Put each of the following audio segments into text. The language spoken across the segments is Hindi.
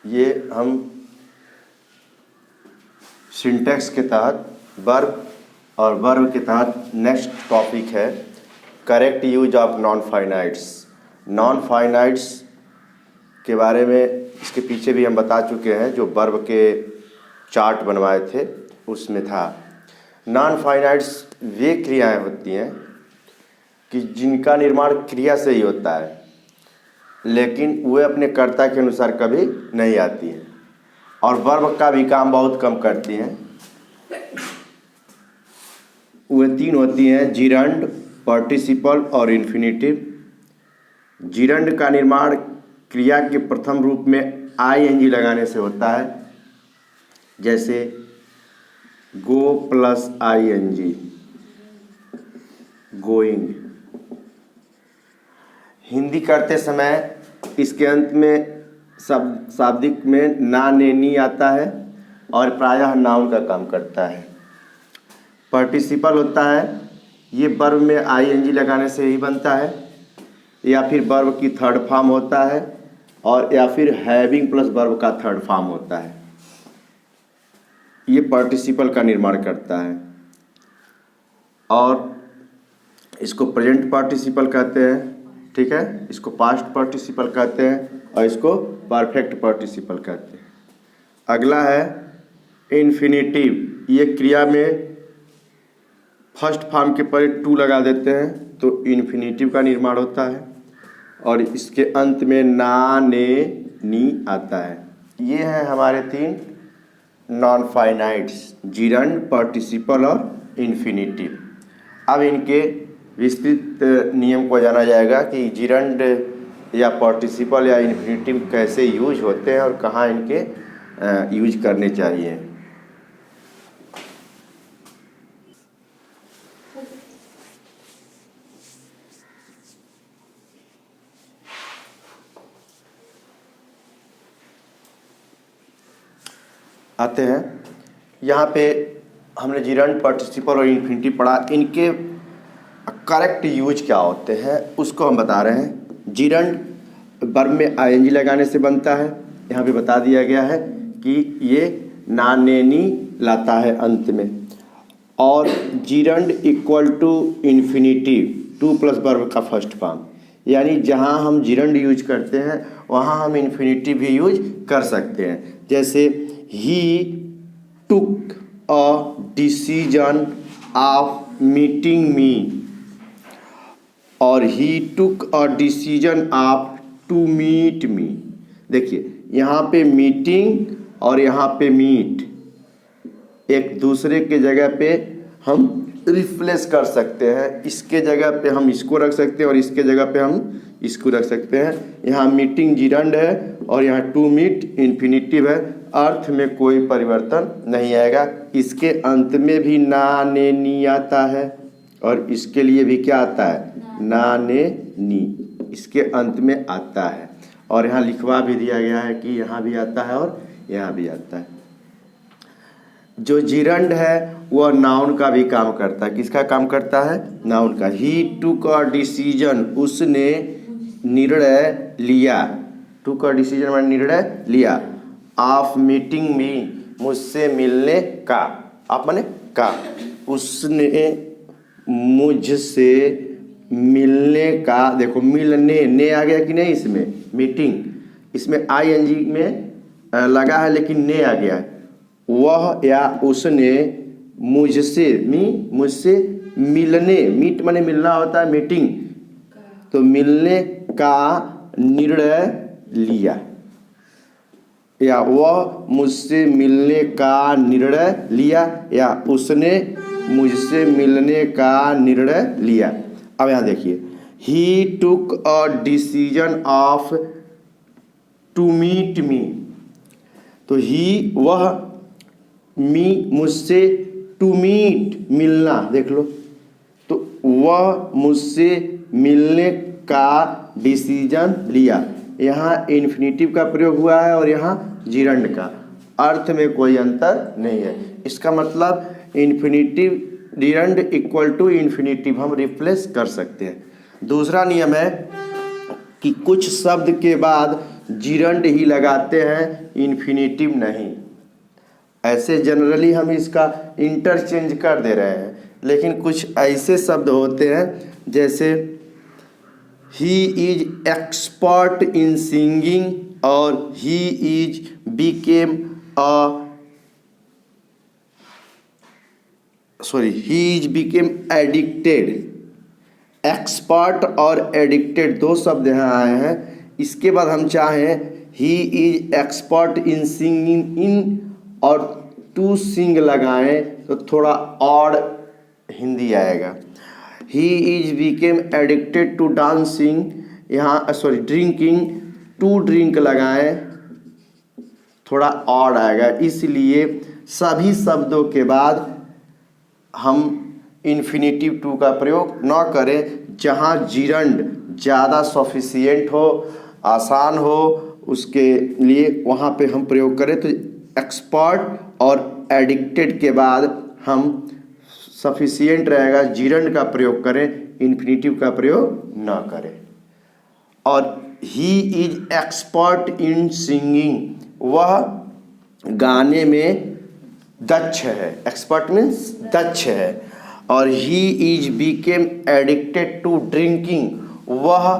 ये हम सिंटैक्स के तहत वर्ब और वर्ब के तहत नेक्स्ट टॉपिक है correct use of non finites. Non finites के बारे में इसके पीछे भी हम बता चुके हैं, जो वर्ब के चार्ट बनवाए थे उसमें था। नॉन फाइनाइट्स वे क्रियाएं होती हैं कि जिनका निर्माण क्रिया से ही होता है, लेकिन वे अपने कर्ता के अनुसार कभी नहीं आती हैं और वर्ब का भी काम बहुत कम करती हैं। वे तीन होती हैं, जिरंड, पार्टिसिपल और इन्फिनिटिव। जिरंड का निर्माण क्रिया के प्रथम रूप में आईएनजी लगाने से होता है, जैसे गो प्लस आईएनजी, गोइंग। हिंदी करते समय इसके अंत में शाब्दिक में ना ने नी आता है और प्रायः नाउन का काम करता है। पार्टिसिपल होता है, ये वर्ब में आईएनजी लगाने से ही बनता है, या फिर वर्ब की थर्ड फॉर्म होता है, और या फिर हैविंग प्लस वर्ब का थर्ड फॉर्म होता है। ये पार्टिसिपल का निर्माण करता है और इसको प्रेजेंट पार्टिसिपल कहते हैं, ठीक है। इसको पास्ट पार्टिसिपल कहते हैं और इसको परफेक्ट पार्टिसिपल कहते हैं। अगला है इन्फिनिटिव। ये क्रिया में फर्स्ट फॉर्म के पहले टू लगा देते हैं तो इन्फिनिटिव का निर्माण होता है और इसके अंत में ना ने नी आता है। ये हैं हमारे तीन नॉन फाइनाइट्स, जिरंड, पार्टिसिपल और इन्फिनिटिव। अब इनके विस्तृत नियम को जाना जाएगा कि जिरंड या पार्टिसिपल या इन्फिनिटिव कैसे यूज होते हैं और कहाँ इनके यूज करने चाहिए। आते हैं यहाँ पे हमने जिरंड, पार्टिसिपल और इन्फिनिटिव पढ़ा। इनके करेक्ट यूज क्या होते हैं उसको हम बता रहे हैं। जिरंड वर्ब में आईएनजी लगाने से बनता है। यहाँ पे बता दिया गया है कि ये ना ने नी लाता है अंत में। और gerund equal to infinitive, to plus verb का फर्स्ट फॉर्म, यानी जहाँ हम जिरंड यूज करते हैं वहाँ हम इन्फिनिटिव भी यूज कर सकते हैं। जैसे he took a decision of meeting me, और he took a decision of to meet me. देखिए यहाँ पे मीटिंग और यहाँ पे मीट एक दूसरे के जगह पे हम रिप्लेस कर सकते हैं। इसके जगह पे हम इसको रख सकते हैं और इसके जगह पे हम इसको रख सकते हैं। यहाँ मीटिंग जिरंड है और यहाँ टू मीट इन्फिनिटिव है। अर्थ में कोई परिवर्तन नहीं आएगा। इसके अंत में भी ना ने नी आता है और इसके लिए भी क्या आता है, ना ने नी, इसके अंत में आता है। और यहाँ लिखवा भी दिया गया है कि यहाँ भी आता है और यहाँ भी आता है। जो जिरंड है वह नाउन का भी काम करता है। किसका काम करता है, नाउन का। ही टुक अ डिसीजन, उसने निर्णय लिया। टुक अ डिसीजन मैंने निर्णय लिया। ऑफ मीटिंग मी, मुझसे मिलने का, आप माने का, उसने मुझसे मिलने का। देखो मिलने ने आ गया कि नहीं, इसमें मीटिंग, इसमें आईएनजी में लगा है लेकिन ने आ गया है। वह या उसने मुझसे, मुझसे मिलने, मीट माने मिलना होता है, मीटिंग, तो मिलने का निर्णय लिया, या वह मुझसे मिलने का निर्णय लिया, या उसने मुझसे मिलने का निर्णय लिया। अब यहाँ देखिए, he took a decision of to meet me, तो ही वह, मी मुझसे, टू मीट मिलना, देख लो, तो वह मुझसे मिलने का डिसीजन लिया। यहाँ इन्फिनिटिव का प्रयोग हुआ है और यहाँ जिरंड का। अर्थ में कोई अंतर नहीं है। इसका मतलब infinitive, gerund equal to infinitive हम रिप्लेस कर सकते हैं। दूसरा नियम है कि कुछ शब्द के बाद जिरंड ही लगाते हैं, इन्फिनेटिव नहीं। ऐसे जनरली हम इसका इंटरचेंज कर दे रहे हैं, लेकिन कुछ ऐसे शब्द होते हैं जैसे he is expert in singing और he is became addicted. Expert और एडिक्टेड दो शब्द यहाँ आए हैं। इसके बाद हम चाहें he is expert in singing, in और टू सिंग लगाएं तो थोड़ा और हिंदी आएगा। He is became addicted to dancing, यहाँ ड्रिंकिंग, टू ड्रिंक लगाएं थोड़ा और आएगा। इसलिए सभी शब्दों के बाद हम इन्फिनेटिव टू का प्रयोग न करें। जहाँ जिरंड ज़्यादा सफिशिएंट हो, आसान हो, उसके लिए वहाँ पे हम प्रयोग करें। तो एक्सपर्ट और एडिक्टेड के बाद हम सफिशिएंट रहेगा, जिरंड का प्रयोग करें, इन्फिनेटिव का प्रयोग न करें। और he is expert in singing, वह गाने में दक्ष है। एक्सपर्ट मीन्स दक्ष है। और he is became addicted to drinking, वह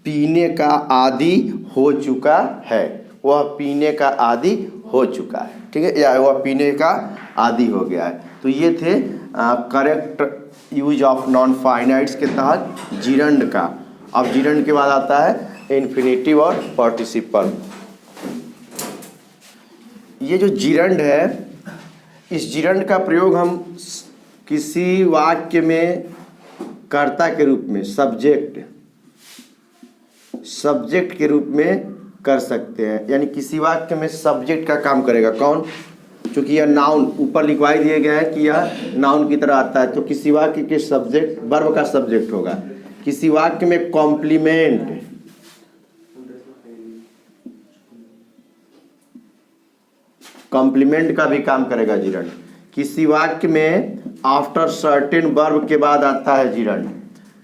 पीने का आदी हो चुका है। वह पीने का आदी हो चुका है, ठीक है, या वह पीने का आदी हो गया है। तो ये थे correct use of non finites के तहत जिरंड का। अब जिरंड के बाद आता है इन्फिनेटिव और पार्टिसिपल। ये जो जिरंड है, इस जिरंड का प्रयोग हम किसी वाक्य में कर्ता के रूप में, सब्जेक्ट के रूप में कर सकते हैं। यानी किसी वाक्य में सब्जेक्ट का काम करेगा कौन? क्योंकि यह नाउन ऊपर लिखवाई दिए गया है कि यह नाउन की तरह आता है, तो किसी वाक्य के सब्जेक्ट वर्ब का सब्जेक्ट होगा। किसी वाक्य में कॉम्प्लीमेंट, कॉम्प्लीमेंट का भी काम करेगा जिरंड। किसी वाक्य में आफ्टर सर्टेन वर्ब के बाद आता है जिरंड।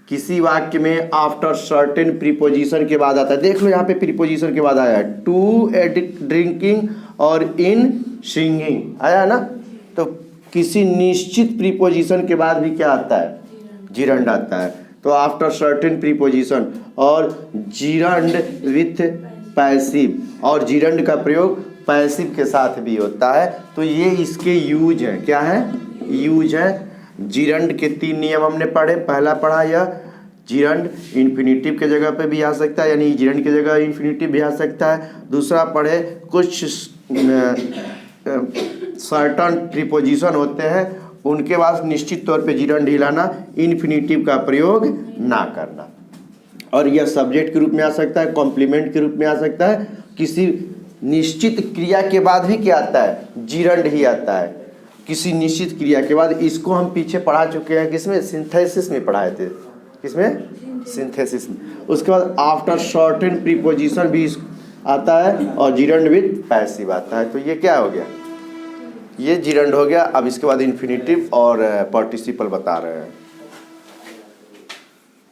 किसी वाक्य में आफ्टर सर्टेन प्रीपोजिशन के बाद आता है। देख लो यहाँ पे प्रीपोजिशन के बाद आया है, टू ड्रिंकिंग और इन सिंगिंग आया ना। तो किसी निश्चित प्रीपोजिशन के बाद भी क्या आता है? जिरंड आता है। तो आफ्टर सर्टेन प्रीपोजिशन और जिरंड विथ पैसिव, और जिरंड का प्रयोग पैसिव के साथ भी होता है। तो ये इसके यूज हैं। क्या है? यूज है। जिरंड के 3 नियम हमने पढ़े। पहला पढ़ा यह जिरंड इन्फिनेटिव के जगह पे भी आ सकता है, यानी जिरंड की जगह इन्फिनेटिव भी आ सकता है। दूसरा पढ़े कुछ सर्टन प्रीपोजिशन होते हैं, उनके बाद निश्चित तौर पे जिरंड हिलाना, इन्फिनेटिव का प्रयोग ना करना। और यह सब्जेक्ट के रूप में आ सकता है, कॉम्प्लीमेंट के रूप में आ सकता है। किसी निश्चित क्रिया के बाद भी क्या आता है? जिरंड ही आता है। किसी निश्चित क्रिया के बाद। इसको हम पीछे पढ़ा चुके हैं, किसमें? सिंथेसिस में पढ़ाए थे। किसमें? सिंथेसिस में। उसके बाद आफ्टर सर्टेन प्रीपोजिशन भी आता है और जिरंड विथ पैसिव आता है। तो ये क्या हो गया? ये जिरंड हो गया। अब इसके बाद इन्फिनेटिव और पार्टिसिपल बता रहे हैं।